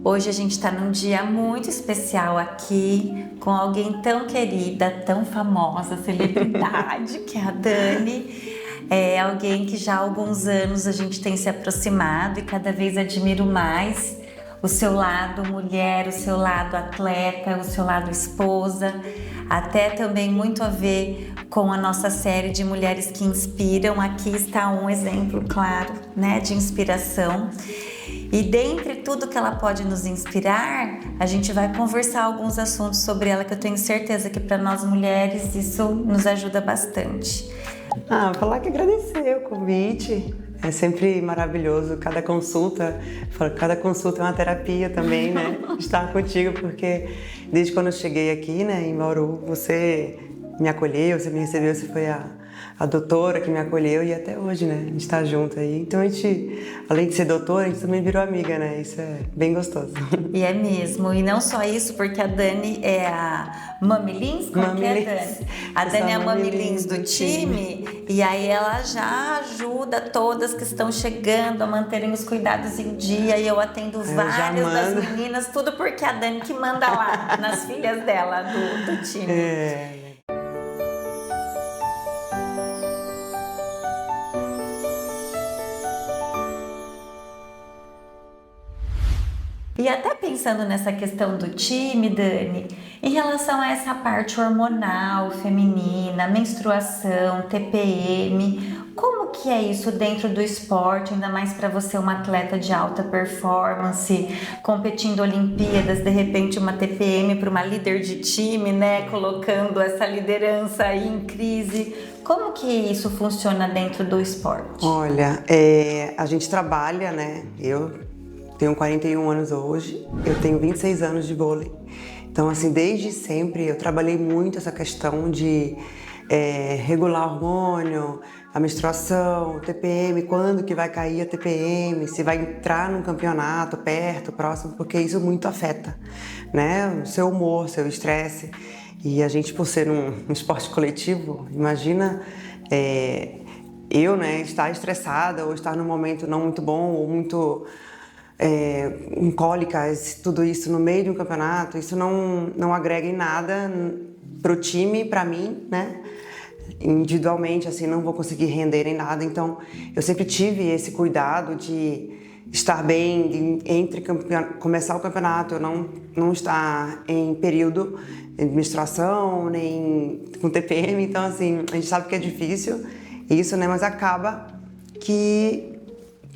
Hoje a gente está num dia muito especial aqui com alguém tão querida, tão famosa, celebridade, que é a Dani. É alguém que já há alguns anos a gente tem se aproximado e cada vez admiro mais o seu lado mulher, o seu lado atleta, o seu lado esposa, até também muito a ver com a nossa série de mulheres que inspiram. Aqui está um exemplo claro, né, de inspiração. E dentre tudo que ela pode nos inspirar, a gente vai conversar alguns assuntos sobre ela que eu tenho certeza que para nós mulheres isso nos ajuda bastante. Falar que agradecer o convite. É sempre maravilhoso, cada consulta é uma terapia também, né? Estar contigo, porque desde quando eu cheguei aqui, né, em Bauru, você me acolheu, você me recebeu, você foi a doutora que me acolheu e até hoje, né? A gente tá junto aí. Então a gente, além de ser doutora, a gente também virou amiga, né? Isso é bem gostoso. E é mesmo. E não só isso, porque a Dani é a Mami Lins, como que é, Dani? A Dani é a Mami Lins do time e aí ela já ajuda todas que estão chegando a manterem os cuidados em dia e eu atendo várias das meninas, tudo porque a Dani que manda lá nas filhas dela do time. E até pensando nessa questão do time, Dani, em relação a essa parte hormonal, feminina, menstruação, TPM, como que é isso dentro do esporte, ainda mais para você, uma atleta de alta performance, competindo Olimpíadas, de repente uma TPM para uma líder de time, né, colocando essa liderança aí em crise. Como que isso funciona dentro do esporte? Olha, a gente trabalha, né, eu tenho 41 anos hoje, eu tenho 26 anos de vôlei. Então, assim, desde sempre eu trabalhei muito essa questão de regular hormônio, a menstruação, TPM, quando que vai cair a TPM, se vai entrar num campeonato perto, próximo, porque isso muito afeta, né? O seu humor, seu estresse. E a gente, por ser um esporte coletivo, imagina eu, né, estar estressada ou estar num momento não muito bom ou muito em cólicas, tudo isso no meio de um campeonato, isso não agrega em nada pro time, para mim, né? Individualmente, assim, não vou conseguir render em nada. Então, eu sempre tive esse cuidado de estar bem entre começar o campeonato, eu não estar em período de menstruação, nem com TPM. Então, assim, a gente sabe que é difícil isso, né? Mas acaba que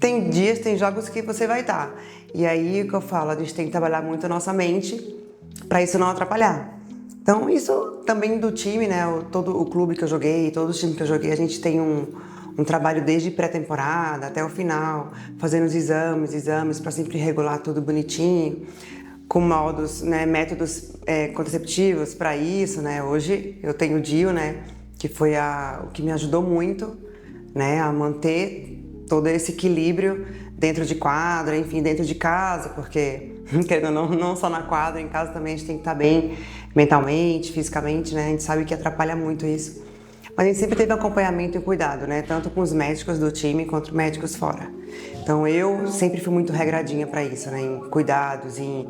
tem dias, tem jogos que você vai estar. E aí, o que eu falo, a gente tem que trabalhar muito a nossa mente para isso não atrapalhar. Então, isso também do time, né? Todo o clube que eu joguei, todos os times que eu joguei, a gente tem um trabalho desde pré-temporada até o final, fazendo os exames para sempre regular tudo bonitinho, com modos, né, métodos contraceptivos para isso, né? Hoje eu tenho o DIU, né? Que foi o que me ajudou muito, né? A manter todo esse equilíbrio dentro de quadra, enfim, dentro de casa, porque, querendo ou não só na quadra, em casa também a gente tem que estar bem mentalmente, fisicamente, né? A gente sabe que atrapalha muito isso. Mas a gente sempre teve acompanhamento e cuidado, né? Tanto com os médicos do time quanto médicos fora. Então eu sempre fui muito regradinha para isso, né? Em cuidados, em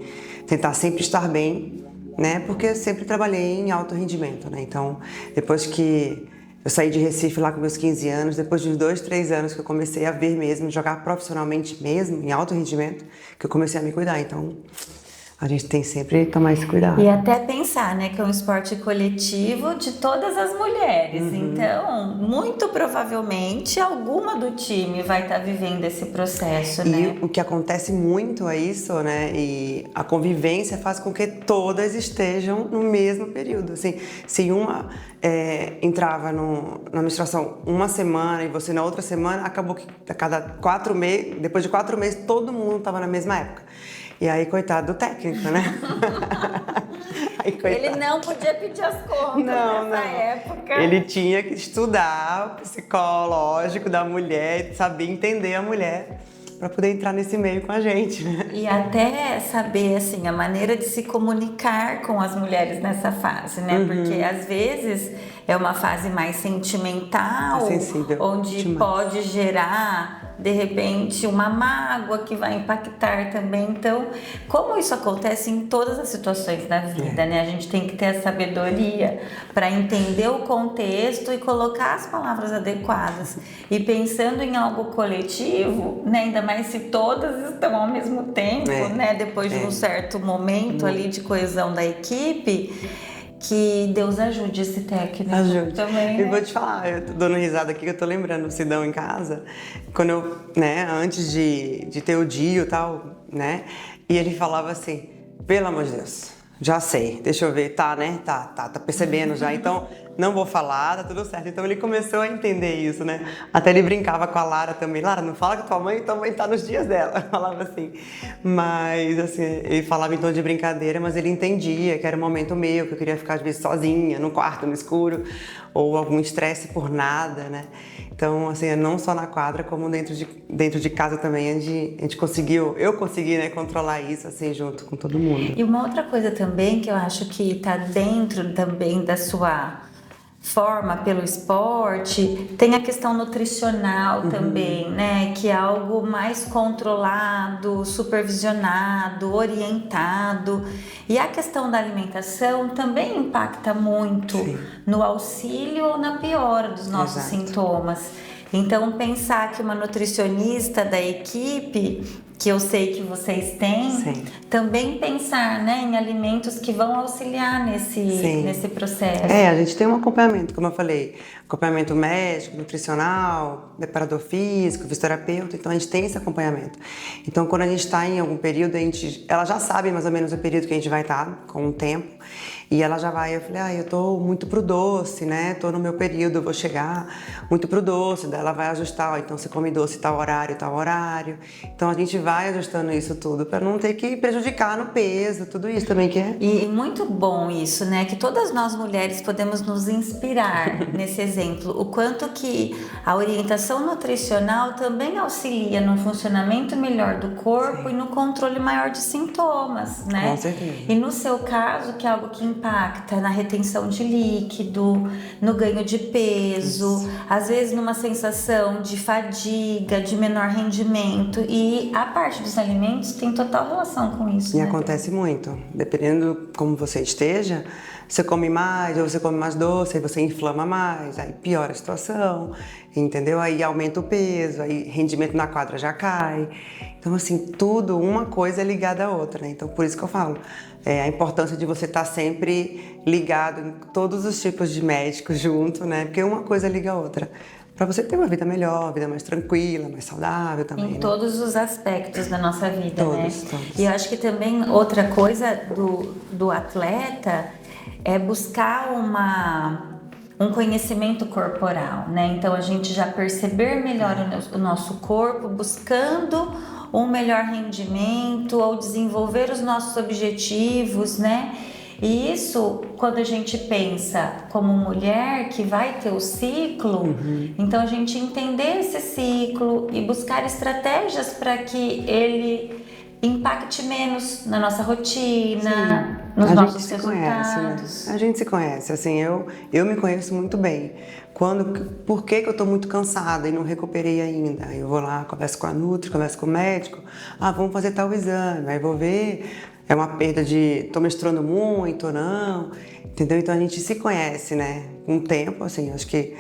tentar sempre estar bem, né? Porque eu sempre trabalhei em alto rendimento, né? Então, depois que eu saí de Recife lá com meus 15 anos, depois de 2, 3 anos que eu comecei a ver mesmo, jogar profissionalmente mesmo, em alto rendimento, que eu comecei a me cuidar. Então, a gente tem sempre que tomar esse cuidado. E até pensar, né, que é um esporte coletivo de todas as mulheres. Então, muito provavelmente, alguma do time vai estar vivendo esse processo, né? E o que acontece muito é isso, né? E a convivência faz com que todas estejam no mesmo período. Assim, se uma entrava na menstruação uma semana e você na outra semana, acabou que a cada 4 meses, depois de 4 meses, todo mundo estava na mesma época. E aí, coitado do técnico, né? Aí, ele não podia pedir as contas nessa época. Ele tinha que estudar o psicológico da mulher, saber entender a mulher para poder entrar nesse meio com a gente, né? E até saber, assim, a maneira de se comunicar com as mulheres nessa fase, né? Porque às vezes é uma fase mais sentimental, sensível, onde pode gerar de repente, uma mágoa que vai impactar também. Então, como isso acontece em todas as situações da vida, né? A gente tem que ter a sabedoria para entender o contexto e colocar as palavras adequadas. E pensando em algo coletivo, né? Ainda mais se todas estão ao mesmo tempo, né? Depois de um certo momento ali de coesão da equipe, que Deus ajude esse técnico também, né? Eu vou te falar, eu tô dando risada aqui que eu tô lembrando o Sidão em casa, quando eu, né, antes de ter o Dio e tal, né, e ele falava assim, pelo amor de Deus, já sei, deixa eu ver, tá, né, tá percebendo já, então não vou falar, tá tudo certo. Então ele começou a entender isso, né, até ele brincava com a Lara também, Lara, não fala com tua mãe tá nos dias dela, falava assim, mas assim, ele falava em tom de brincadeira, mas ele entendia que era um momento meu, que eu queria ficar às vezes sozinha, no quarto, no escuro, ou algum estresse por nada, né, então assim, não só na quadra, como dentro de casa também, a gente conseguiu, eu consegui, né, controlar isso, assim, junto com todo mundo. E uma outra coisa também que eu acho que tá dentro também da sua forma pelo esporte, tem a questão nutricional também, né? Que é algo mais controlado, supervisionado, orientado. E a questão da alimentação também impacta muito no auxílio ou na piora dos nossos sintomas. Então, pensar que uma nutricionista da equipe, que eu sei que vocês têm, também pensar, né, em alimentos que vão auxiliar nesse processo. A gente tem um acompanhamento, como eu falei, acompanhamento médico, nutricional, preparador físico, fisioterapeuta, então a gente tem esse acompanhamento. Então, quando a gente está em algum período, ela já sabe mais ou menos o período que a gente vai estar, com o tempo, e ela já vai, eu falei, eu tô muito pro doce, né, tô no meu período, eu vou chegar muito pro doce, daí ela vai ajustar, então você come doce tal horário, então a gente vai ajustando isso tudo para não ter que prejudicar no peso, tudo isso também que é. E muito bom isso, né, que todas nós mulheres podemos nos inspirar nesse exemplo, o quanto que a orientação nutricional também auxilia no funcionamento melhor do corpo e no controle maior de sintomas, né? Com certeza. E no seu caso, que é algo que impacta na retenção de líquido, no ganho de peso, às vezes numa sensação de fadiga, de menor rendimento, e a parte dos alimentos tem total relação com isso. E né? acontece muito, dependendo como você esteja, você come mais ou você come mais doce, aí você inflama mais, aí piora a situação, entendeu? Aí aumenta o peso, aí rendimento na quadra já cai. Então, assim, tudo, uma coisa é ligada à outra, né? Então, por isso que eu falo, a importância de você estar sempre ligado em todos os tipos de médicos junto, né? Porque uma coisa liga a outra. Para você ter uma vida melhor, uma vida mais tranquila, mais saudável também. Em todos os aspectos da nossa vida, todos. E eu acho que também outra coisa do atleta é buscar um conhecimento corporal, né? Então a gente já perceber melhor o nosso corpo, buscando um melhor rendimento ou desenvolver os nossos objetivos, né? E isso, quando a gente pensa como mulher que vai ter o ciclo, então a gente entender esse ciclo e buscar estratégias para que ele impacte menos na nossa rotina, nos nossos resultados. A gente se conhece, assim, eu me conheço muito bem. Por que eu tô muito cansada e não recuperei ainda? Eu vou lá, converso com a Nutri, converso com o médico, vamos fazer tal exame, aí vou ver, é uma perda tô menstruando muito ou não, entendeu? Então a gente se conhece, né? Com o tempo, assim, acho que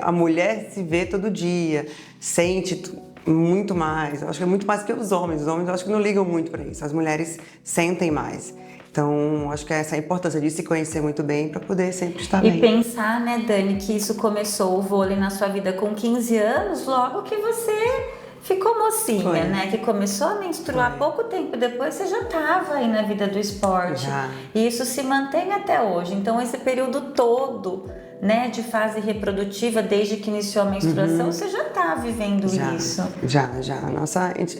a mulher se vê todo dia, sente muito mais, eu acho que é muito mais que os homens eu acho que não ligam muito para isso, as mulheres sentem mais. Então, acho que essa é a importância de se conhecer muito bem para poder sempre estar bem. E pensar, né, Dani, que isso começou o vôlei na sua vida com 15 anos, logo que você ficou mocinha, né? Que começou a menstruar pouco tempo depois, você já estava aí na vida do esporte. E isso se mantém até hoje. Então, esse período todo, né, de fase reprodutiva, desde que iniciou a menstruação, você já está vivendo isso. Já.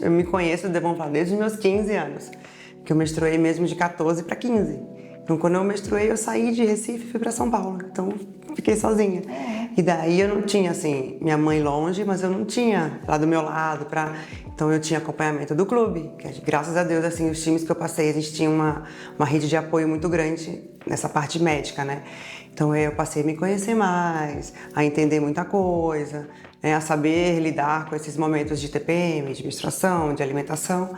Eu me conheço, vamos falar, desde os meus 15 anos. Que eu menstruei mesmo de 14 para 15. Então, quando eu menstruei, eu saí de Recife e fui para São Paulo. Então, fiquei sozinha. E daí eu não tinha, assim, minha mãe longe, mas eu não tinha lá do meu lado Então, eu tinha acompanhamento do clube. Que, graças a Deus, assim, os times que eu passei, a gente tinha uma rede de apoio muito grande nessa parte médica, né? Então, eu passei a me conhecer mais, a entender muita coisa. né, a saber lidar com esses momentos de TPM, de menstruação, de alimentação.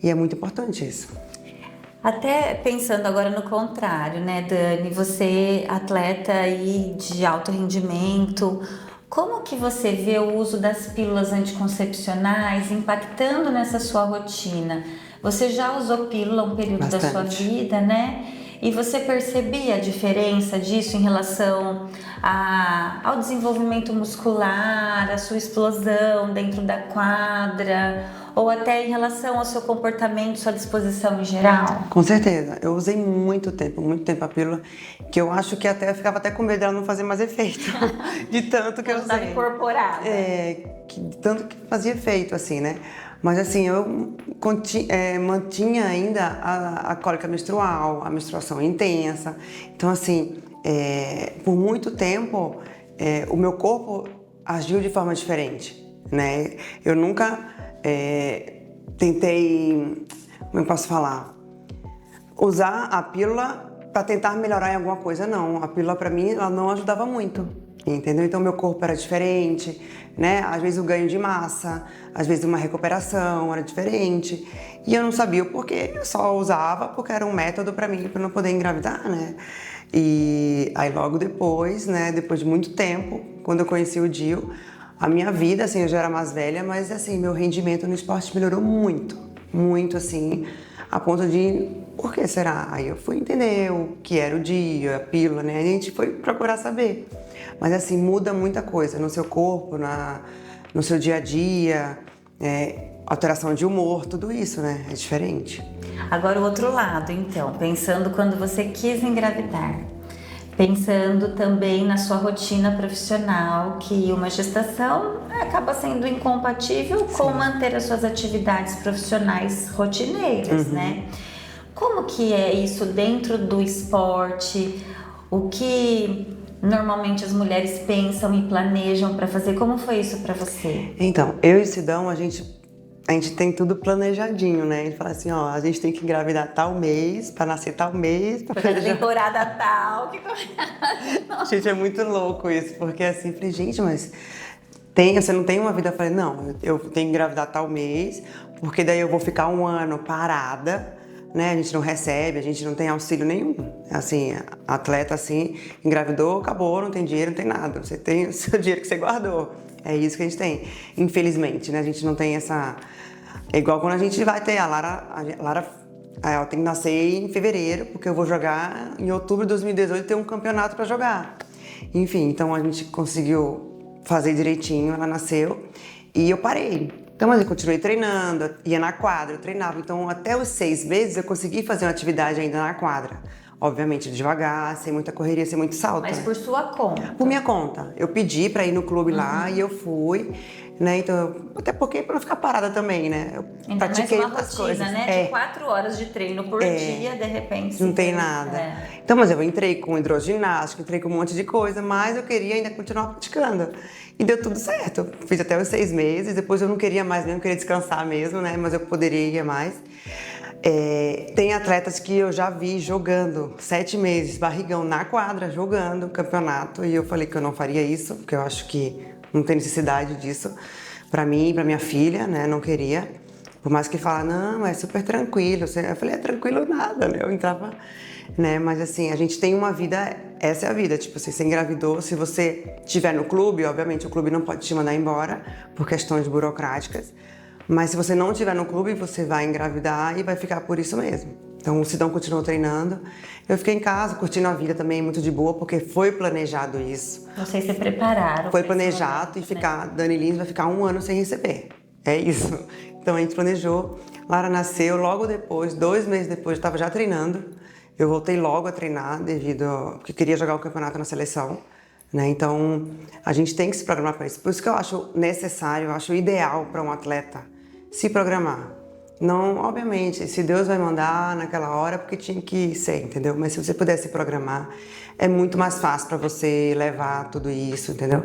E é muito importante isso. Até pensando agora no contrário, né, Dani? Você, atleta aí de alto rendimento, como que você vê o uso das pílulas anticoncepcionais impactando nessa sua rotina? Você já usou pílula um período da sua vida, né? E você percebia a diferença disso em relação ao desenvolvimento muscular, à sua explosão dentro da quadra, ou até em relação ao seu comportamento, sua disposição em geral? Com certeza. Eu usei muito tempo a pílula, que eu acho que até eu ficava até com medo dela não fazer mais efeito, de tanto que eu usei. Estava incorporada. De tanto que fazia efeito, assim, né? Mas assim, eu mantinha ainda a cólica menstrual, a menstruação intensa. Então assim, por muito tempo, o meu corpo agiu de forma diferente, né? Eu nunca tentei, como eu posso falar, usar a pílula para tentar melhorar em alguma coisa, não. A pílula para mim, ela não ajudava muito, entendeu? Então meu corpo era diferente, né? Às vezes o ganho de massa, às vezes uma recuperação era diferente. E eu não sabia o porquê, eu só usava porque era um método para mim, para não poder engravidar, né? E aí logo depois, né, depois de muito tempo, quando eu conheci o DIU, a minha vida, assim, eu já era mais velha, mas assim, meu rendimento no esporte melhorou muito, muito assim, a ponto de, por que será? Aí eu fui entender o que era o DIU, a pílula, né? A gente foi procurar saber. Mas assim, muda muita coisa no seu corpo, no seu dia a dia, alteração de humor, tudo isso, né? É diferente. Agora o outro lado, então, pensando quando você quis engravidar, pensando também na sua rotina profissional, que uma gestação acaba sendo incompatível com manter as suas atividades profissionais rotineiras, né? Como que é isso dentro do esporte? O que normalmente as mulheres pensam e planejam para fazer? Como foi isso para você? Então, eu e Sidão, a gente tem tudo planejadinho, né? A gente fala assim, ó, a gente tem que engravidar tal mês, pra nascer tal mês. Pra fazer temporada tal. Gente, é muito louco isso, porque assim, falei, gente, mas você não tem uma vida? Eu falei, não, eu tenho que engravidar tal mês, porque daí eu vou ficar um ano parada, né? A gente não recebe, a gente não tem auxílio nenhum. Assim, atleta assim, engravidou, acabou, não tem dinheiro, não tem nada. Você tem o seu dinheiro que você guardou. É isso que a gente tem. Infelizmente, né? A gente não tem essa... É igual quando a gente vai ter a Lara ela tem que nascer em fevereiro, porque eu vou jogar em outubro de 2018, ter um campeonato para jogar. Enfim, então a gente conseguiu fazer direitinho, ela nasceu e eu parei. Então, mas eu continuei treinando, ia na quadra, eu treinava. Então, até os 6 meses eu consegui fazer uma atividade ainda na quadra. Obviamente devagar, sem muita correria, sem muito salto. Mas por sua conta? Por minha conta. Eu pedi pra ir no clube lá e eu fui, né? Então, até porque pra não ficar parada também, né? Eu ainda pratiquei mais uma outras rotina, coisas. né? De 4 horas de treino por dia, de repente. Não tem nada. Então, mas eu entrei com hidroginástica, entrei com um monte de coisa, mas eu queria ainda continuar praticando. E deu tudo certo. Fiz até os 6 meses, depois eu não queria mais mesmo, queria descansar mesmo, né? Mas eu poderia ir mais. Tem atletas que eu já vi jogando 7 meses, barrigão na quadra, jogando campeonato, e eu falei que eu não faria isso, porque eu acho que não tem necessidade disso pra mim e pra minha filha, né? Não queria. Por mais que fala, não, é super tranquilo. Eu falei, é tranquilo nada, né? Eu entrava, né? Mas assim, a gente tem uma vida, essa é a vida. Tipo, você engravidou, se você estiver no clube, obviamente o clube não pode te mandar embora por questões burocráticas. Mas se você não estiver no clube, você vai engravidar e vai ficar por isso mesmo. Então o Sidão continuou treinando. Eu fiquei em casa, curtindo a vida também, muito de boa, porque foi planejado isso. Vocês se prepararam. Foi planejado e ficar, né? Dani Lins vai ficar 1 ano sem receber. É isso. Então a gente planejou. Lara nasceu logo depois, 2 meses depois, eu estava já treinando. Eu voltei logo a treinar, porque queria jogar o campeonato na seleção. Né? Então a gente tem que se programar para isso. Por isso que eu acho necessário, eu acho ideal para um atleta se programar. Não, obviamente, se Deus vai mandar naquela hora, porque tinha que ser, entendeu? Mas se você puder se programar, é muito mais fácil para você levar tudo isso, entendeu?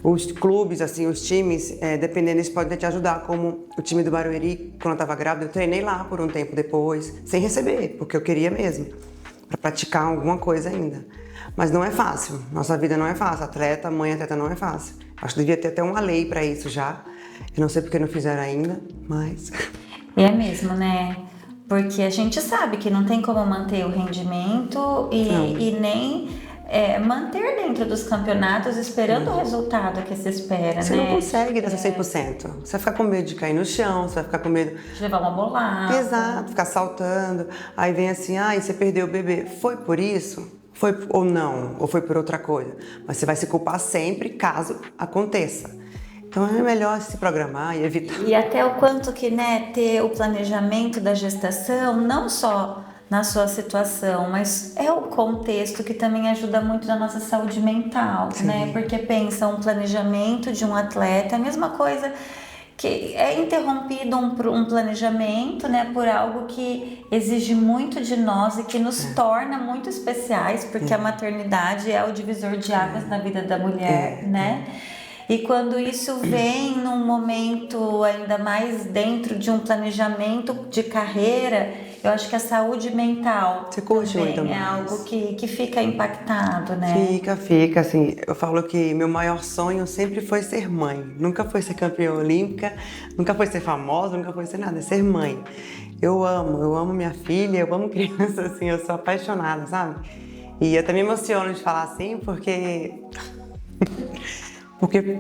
Os clubes, assim, os times, dependendo, eles podem te ajudar, como o time do Barueri, quando eu estava grávida, eu treinei lá por um tempo depois, sem receber, porque eu queria mesmo, para praticar alguma coisa ainda. Mas não é fácil, nossa vida não é fácil, mãe atleta não é fácil. Acho que devia ter até uma lei para isso já. Eu não sei porque não fizeram ainda, mas... É mesmo, né? Porque a gente sabe que não tem como manter o rendimento e nem manter dentro dos campeonatos esperando o resultado que se espera, Você né? não consegue dar 100%. Você vai ficar com medo de cair no chão, você vai ficar com medo... De levar uma bolada. Exato, ficar saltando. Aí vem assim, e você perdeu o bebê. Foi por isso? Foi ou não? Ou foi por outra coisa? Mas você vai se culpar sempre caso aconteça. Então é melhor se programar e evitar. E até o quanto que, né, ter o planejamento da gestação, não só na sua situação, mas é o contexto que também ajuda muito na nossa saúde mental, né? Porque pensa, um planejamento de um atleta, a mesma coisa que é interrompido um planejamento, né, por algo que exige muito de nós e que nos torna muito especiais, porque a maternidade é o divisor de águas na vida da mulher, né? E quando isso vem num momento ainda mais dentro de um planejamento de carreira, eu acho que a saúde mental Você curte também muito é mais. algo que fica impactado, né? Fica, assim, eu falo que meu maior sonho sempre foi ser mãe. Nunca foi ser campeã olímpica, nunca foi ser famosa, nunca foi ser nada, é ser mãe. Eu amo minha filha, eu amo criança, assim, eu sou apaixonada, sabe? E eu até me emociono de falar assim, porque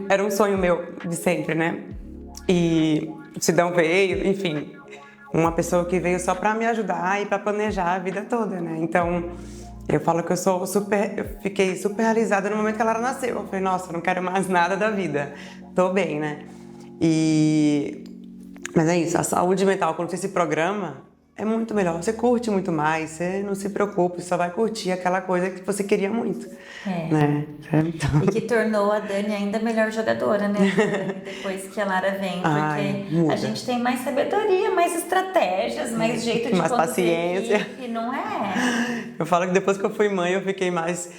era um sonho meu de sempre, né? E o Sidão veio, enfim, uma pessoa que veio só para me ajudar e para planejar a vida toda, né? Então, eu falo que eu fiquei super realizada no momento que ela nasceu. Eu falei, nossa, eu não quero mais nada da vida, tô bem, né? Mas é isso, a saúde mental, quando você se programa, é muito melhor. Você curte muito mais, você não se preocupa, você só vai curtir aquela coisa que você queria muito. Né? Então... E que tornou a Dani ainda melhor jogadora, né? Depois que a Lara vem, porque a gente tem mais sabedoria, mais estratégias, mais jeito de mais conduzir paciência. equipe, não é? Eu falo que depois que eu fui mãe, eu fiquei mais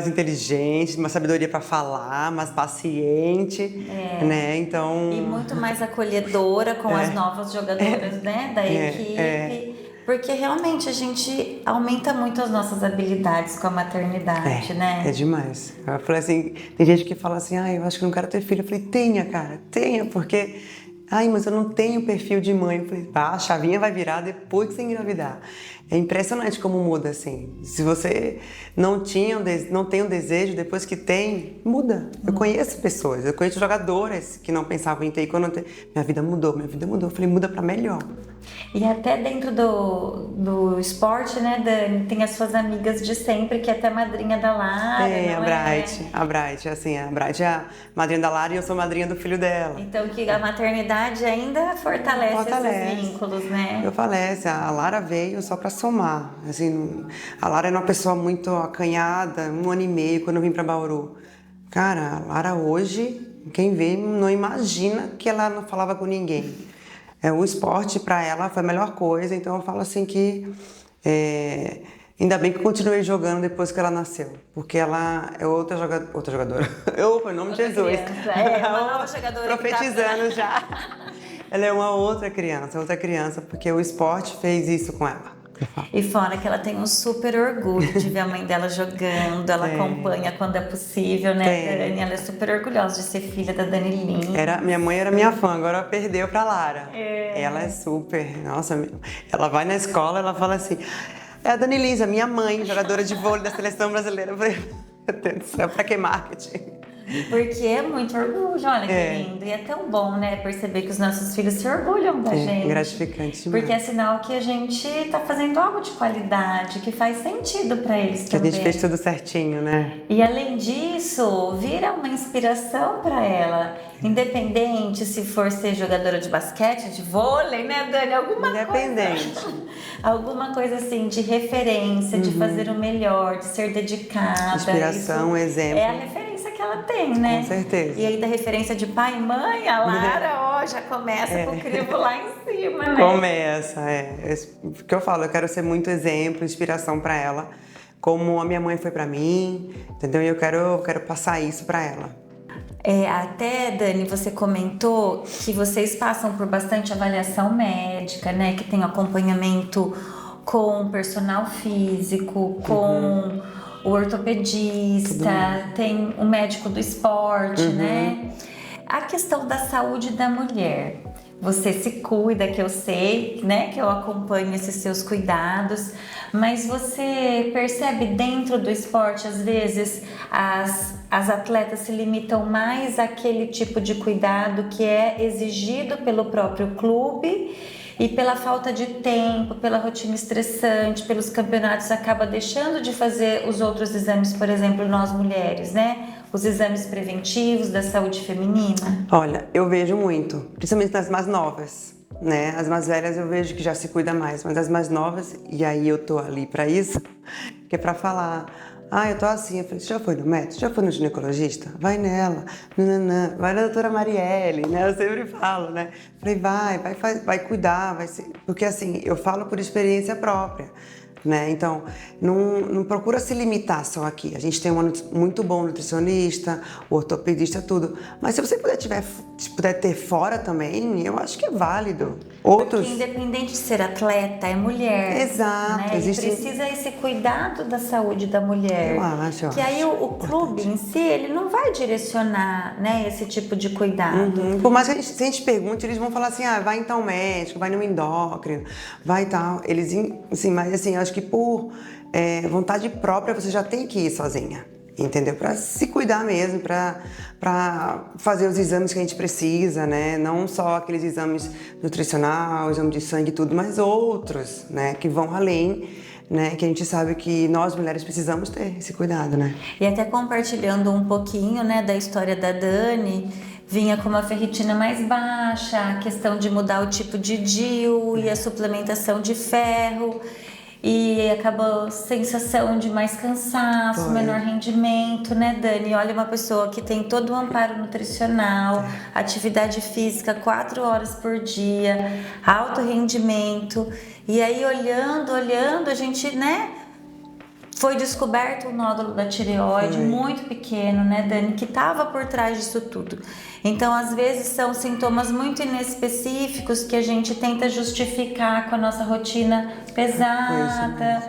inteligente, mais sabedoria para falar, mais paciente, né? Então... E muito mais acolhedora com as novas jogadoras, né, da equipe. Porque realmente a gente aumenta muito as nossas habilidades com a maternidade, né? É demais. Eu falei assim, tem gente que fala assim, eu acho que não quero ter filho. Eu falei, tenha, cara, tenha, porque... mas eu não tenho perfil de mãe. Eu falei, a chavinha vai virar depois que você engravidar. É impressionante como muda, assim. Se você não tem o desejo, depois que tem, muda. Eu conheço pessoas, eu conheço jogadoras que não pensavam em ter. E quando minha vida mudou. Eu falei, muda pra melhor. E até dentro do esporte, né, Dani, tem as suas amigas de sempre, que é até madrinha da Lara, a Bright, assim, a Bright é a madrinha da Lara e eu sou madrinha do filho dela. Então que a maternidade ainda fortalece esses vínculos, né? Eu falei, a Lara veio só pra somar, assim, a Lara era uma pessoa muito acanhada, 1 ano e meio quando eu vim pra Bauru. Cara, a Lara hoje, quem vê não imagina que ela não falava com ninguém. O esporte para ela foi a melhor coisa, então eu falo assim que ainda bem que eu continuei jogando depois que ela nasceu, porque ela é outra jogadora. Foi o nome de Jesus. Uma nova jogadora. Profetizando já. Ela é uma outra criança, porque o esporte fez isso com ela. E fora que ela tem um super orgulho de ver a mãe dela jogando, ela acompanha quando é possível, né, Dani? Ela é super orgulhosa de ser filha da Dani Lins. Minha mãe era minha fã, agora perdeu pra Lara. Ela é super, nossa, ela vai na escola, ela fala assim, é a Dani Lins, a minha mãe, jogadora de vôlei da seleção brasileira. Eu falei, meu Deus do céu, pra que marketing? Porque é muito orgulho, olha que lindo. E é tão bom, né, perceber que os nossos filhos se orgulham da gente. Gratificante demais. Porque é sinal que a gente tá fazendo algo de qualidade, que faz sentido pra eles também. Que a gente fez tudo certinho, né? E além disso, vira uma inspiração pra ela. Independente se for ser jogadora de basquete, de vôlei, né, Dani? Alguma coisa assim, de referência, de fazer o melhor, de ser dedicada. Inspiração, exemplo. É a referência que ela tem, né? Com certeza. E aí da referência de pai e mãe, a Lara, já começa com o crivo lá em cima, né? Começa, O que eu falo, eu quero ser muito exemplo, inspiração pra ela, como a minha mãe foi pra mim, entendeu? E eu quero passar isso pra ela. Até, Dani, você comentou que vocês passam por bastante avaliação médica, né? Que tem acompanhamento com personal físico, com o ortopedista, tem o médico do esporte, né? A questão da saúde da mulher. Você se cuida, que eu sei, né? Que eu acompanho esses seus cuidados, mas você percebe dentro do esporte, às vezes, as atletas se limitam mais àquele tipo de cuidado que é exigido pelo próprio clube e pela falta de tempo, pela rotina estressante, pelos campeonatos, acaba deixando de fazer os outros exames, por exemplo, nós mulheres, né? Os exames preventivos da saúde feminina? Olha, eu vejo muito, principalmente nas mais novas, né? As mais velhas eu vejo que já se cuida mais, mas as mais novas, e aí eu tô ali pra isso, que é pra falar, eu tô assim, eu falei, você já foi no médico? Já foi no ginecologista? Vai nela, nananã, vai na doutora Marielle, né? Eu sempre falo, né? Falei, vai cuidar, vai ser... Porque assim, eu falo por experiência própria. Né? Então, não procura se limitar só aqui. A gente tem um muito bom nutricionista, ortopedista, tudo. Mas se você puder ter fora também, eu acho que é válido. Outros... Porque independente de ser atleta, é mulher. Exato. Né? Existe... E precisa esse cuidado da saúde da mulher. Eu acho. Que aí o clube em si, ele não vai direcionar, né, esse tipo de cuidado. Por mais que se a gente pergunte, eles vão falar assim, vai então ao médico, vai no endócrino, vai tal. Eles, assim, mas assim, eu acho que por vontade própria você já tem que ir sozinha, entendeu? Para se cuidar mesmo, para fazer os exames que a gente precisa, né? Não só aqueles exames nutricional, exame de sangue e tudo, mas outros, né? Que vão além, né? Que a gente sabe que nós mulheres precisamos ter esse cuidado, né? E até compartilhando um pouquinho, né, da história da Dani, vinha com uma ferritina mais baixa, a questão de mudar o tipo de DIU e a suplementação de ferro. E acabou sensação de mais cansaço, menor rendimento, né, Dani? Olha, uma pessoa que tem todo o amparo nutricional, atividade física 4 horas por dia, alto rendimento. E aí, olhando, a gente, né, foi descoberto um nódulo da tireoide muito pequeno, né, Dani, que estava por trás disso tudo. Então, às vezes, são sintomas muito inespecíficos que a gente tenta justificar com a nossa rotina pesada.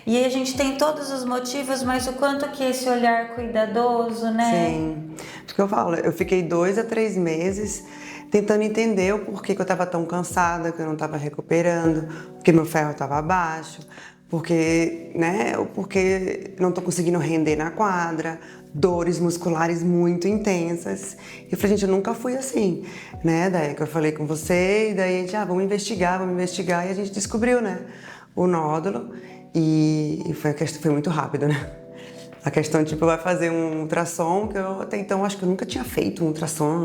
E aí a gente tem todos os motivos, mas o quanto que esse olhar cuidadoso, né? Sim, porque eu falo, eu fiquei 2 a 3 meses tentando entender o porquê que eu estava tão cansada, que eu não estava recuperando, porque meu ferro estava baixo, porque não tô conseguindo render na quadra, dores musculares muito intensas. E eu falei, gente, eu nunca fui assim, né? Daí que eu falei com você, e daí a gente, vamos investigar, e a gente descobriu, né, o nódulo, e foi muito rápido, né? A questão, tipo, vai fazer um ultrassom, que eu até então acho que eu nunca tinha feito um ultrassom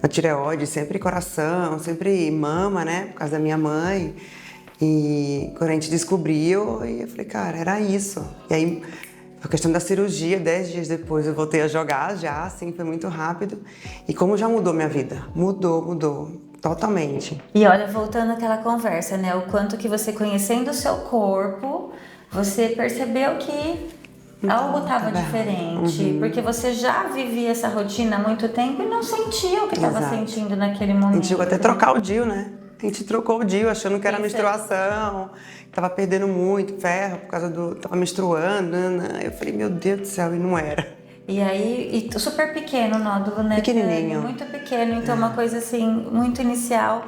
na tireoide, sempre coração, sempre mama, né, por causa da minha mãe. E quando a gente descobriu, eu falei, cara, era isso. E aí, a questão da cirurgia, 10 dias depois eu voltei a jogar já, assim, foi muito rápido. E como já mudou minha vida? Mudou, totalmente. E olha, voltando àquela conversa, né, o quanto que você conhecendo o seu corpo, você percebeu que algo estava diferente, porque você já vivia essa rotina há muito tempo e não sentia o que estava sentindo naquele momento. A gente chegou até a trocar o DIU, né? A gente trocou o DIU achando que era menstruação, tava perdendo muito ferro por causa tava menstruando, Eu falei, meu Deus do céu, e não era. E aí, super pequeno o nódulo, né? Pequenininho. Muito pequeno, então uma coisa assim, muito inicial.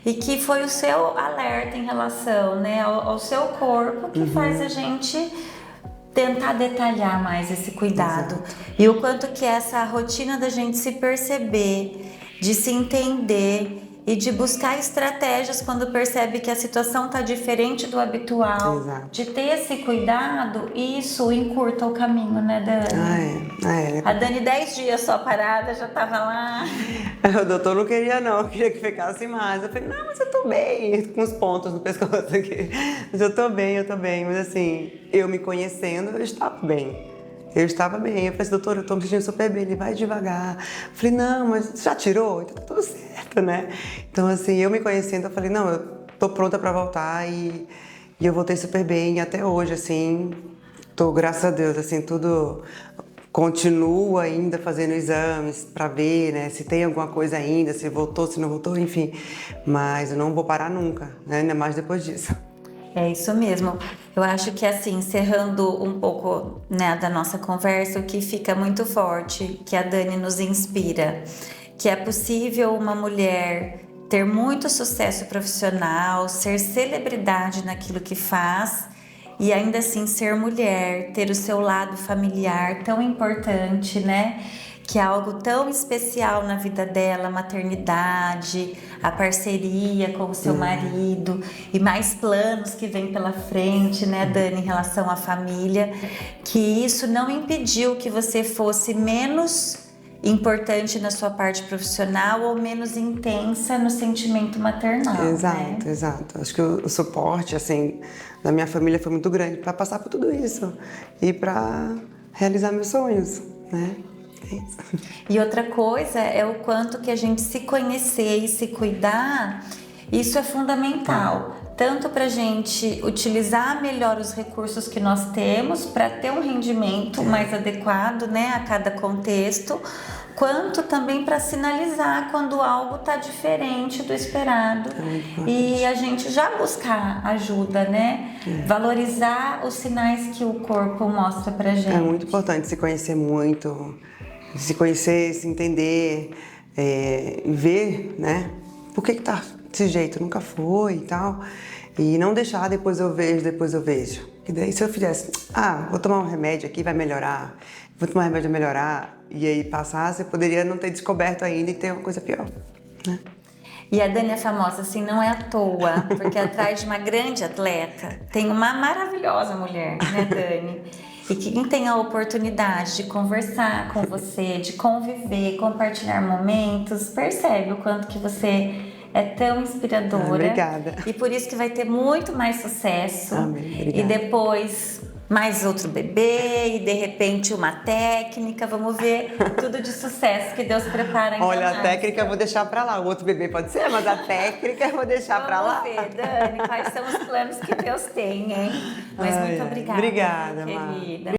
E que foi o seu alerta em relação, né, ao seu corpo que faz a gente tentar detalhar mais esse cuidado. Exato. E o quanto que essa rotina da gente se perceber, de se entender e de buscar estratégias quando percebe que a situação está diferente do habitual. Exato. De ter esse cuidado, isso encurta o caminho, né, Dani? A Dani 10 dias só parada, já estava lá. O doutor não queria não, queria que ficasse mais. Eu falei, não, mas eu tô bem, com os pontos no pescoço aqui. Mas eu tô bem, mas assim, eu me conhecendo, eu estava bem. Eu falei assim, doutor, eu tô me sentindo super bem, ele vai devagar. Eu falei, não, mas já tirou? Então tá tudo certo, né? Então assim, eu me conhecendo, eu falei, não, eu tô pronta pra voltar e eu voltei super bem. E até hoje, assim, tô, graças a Deus, assim, tudo... Continuo ainda fazendo exames pra ver, né, se tem alguma coisa ainda, se voltou, se não voltou, enfim. Mas eu não vou parar nunca, né, ainda mais depois disso. É isso mesmo. Eu acho que assim, encerrando um pouco, né, da nossa conversa, o que fica muito forte, que a Dani nos inspira, que é possível uma mulher ter muito sucesso profissional, ser celebridade naquilo que faz e ainda assim ser mulher, ter o seu lado familiar tão importante, né? Que é algo tão especial na vida dela, a maternidade, a parceria com o seu marido e mais planos que vem pela frente, né, Dani, em relação à família, que isso não impediu que você fosse menos importante na sua parte profissional ou menos intensa no sentimento maternal, Exato, né? exato. Acho que o suporte, assim, da minha família foi muito grande para passar por tudo isso e para realizar meus sonhos, né? É isso. E outra coisa é o quanto que a gente se conhecer e se cuidar, isso é fundamental. Tanto para a gente utilizar melhor os recursos que nós temos para ter um rendimento mais adequado, né, a cada contexto, quanto também para sinalizar quando algo está diferente do esperado e a gente já buscar ajuda, né? Valorizar os sinais que o corpo mostra para gente. É muito importante se conhecer muito, se conhecer, se entender, ver, né? Por que tá desse jeito? Nunca foi e tal. E não deixar depois eu vejo. E daí se eu fizesse, vou tomar um remédio aqui, vai melhorar. Vou tomar um remédio, vai melhorar. E aí passar, você poderia não ter descoberto ainda e ter uma coisa pior, né? E a Dani é famosa assim, não é à toa, porque atrás de uma grande atleta tem uma maravilhosa mulher, né, Dani? E quem tem a oportunidade de conversar com você, de conviver, compartilhar momentos, percebe o quanto que você é tão inspiradora. Obrigada. E por isso que vai ter muito mais sucesso. Amém, obrigada. E depois mais outro bebê e de repente uma técnica. Vamos ver tudo de sucesso que Deus prepara ainda Olha, mais. a técnica eu vou deixar pra lá. O outro bebê pode ser, mas a técnica eu vou deixar pra lá. Vamos ver, Dani, quais são os planos que Deus tem, hein? Mas muito obrigada, Obrigada, querida. Mar.